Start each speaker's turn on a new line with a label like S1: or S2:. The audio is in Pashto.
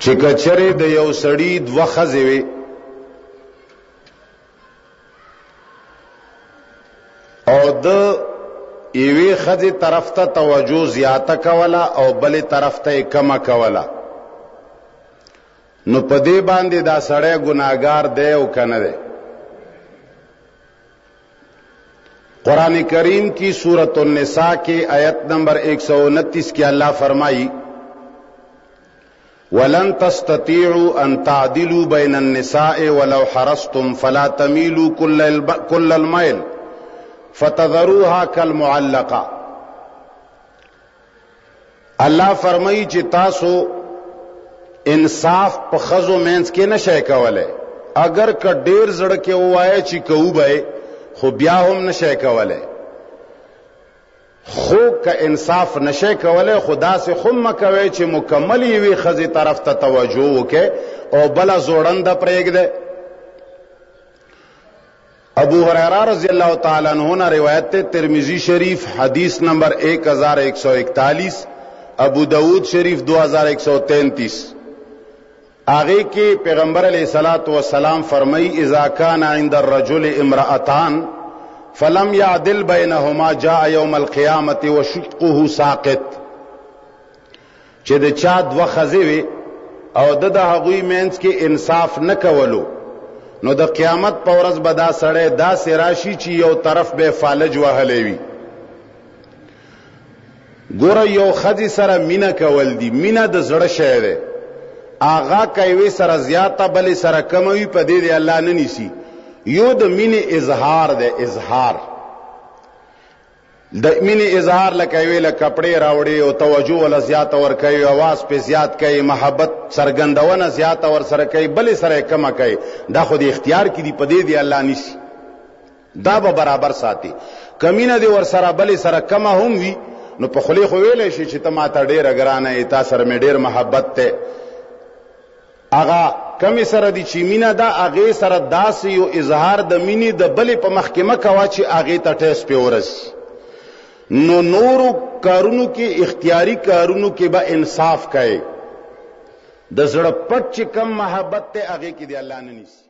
S1: چې کچره د یو سړی دوه ښځې وي او د یوې ښځې طرف ته توجه زیاته کوله او بلې طرف ته یې کمه کوله، نو په دې باندې دا سړی ګناهګار دی او که نه دی؟ قرآن کریم کی سورۃ النساء کے آیت نمبر 129 کی اللہ فرمائی وَلَن تَسْتَطِيعُوا أَن تَعْدِلُوا بَيْنَ النِّسَاءِ وَلَوْ حَرَصْتُمْ فَلَا تَمِيلُوا كُلَّ الْمَيْلِ فَتَذَرُوهَا كَالْمُعَلَّقَةِ۔ اللہ فرمائی چې تاسو انصاف په ښځو منځ کې نشئ کولی، اگر که ډېر زړه کې ووایه چې کوو به خو بیا هم نشئ کولی، خو که انصاف نشئ کولی خو داسې خو مه کوئ چې مکمل یوې ښځې طرف ته توجه وکړئ او بله زوړنده پرېږدئ۔ ابو هريره رضی اللہ تعالی عنہ نے روایت ہے، ترمذی شریف حدیث نمبر 1141، ابو داود شریف 2133، آگے کے پیغمبر علیہ الصلوۃ والسلام فرمائی اذا كان عند الرجل امرأتان فلم يعدل بينهما جاء يوم القيامة وشقه ساقط، چې د چا دوه ښځې وي او د هغوی منځ کې انصاف نه کولو، نو د قیامت په ورځ به دا سړی داسې راشي چې یو طرف به فالج وهلی وي۔ ګوره یو ښځې سره مینه کول دي، مینه د زړه شی دی، آغا کوي سره زیاته بلې سره کموي، په دې دی الله نه نیسي۔ یو د مینې اظهار دی، اظهار د مینې اظهار لکه ویله کپړې راوړي او توجه ولا زیاته ورکوي، اواز پې زیات کوي، محبت څرګندونه زیاته ورسره کوي، بلې سره یې کمه کوي، دا خو د اختیار کې دي، په دې دی الله نیسي، دا به برابر ساتي۔ که مینه دې ورسره بلې سره کمه هم وي نو په خولې خو ویلی شي چې ته ماته ډېره ګرانه یې، تا سره مې ډېر محبت دی، هغه کمی سره دی چې مینه ده هغې سره داسې یو اظهار د مینې د بلې په مخ کې مه کوه چې هغې ته ټیس پې ورسي، نو نورو کارونو کې اختیاري کارونو کې به انصاف کوي، د زړه پټ چې کم محبت دی هغې کې دی الله نه نیسي۔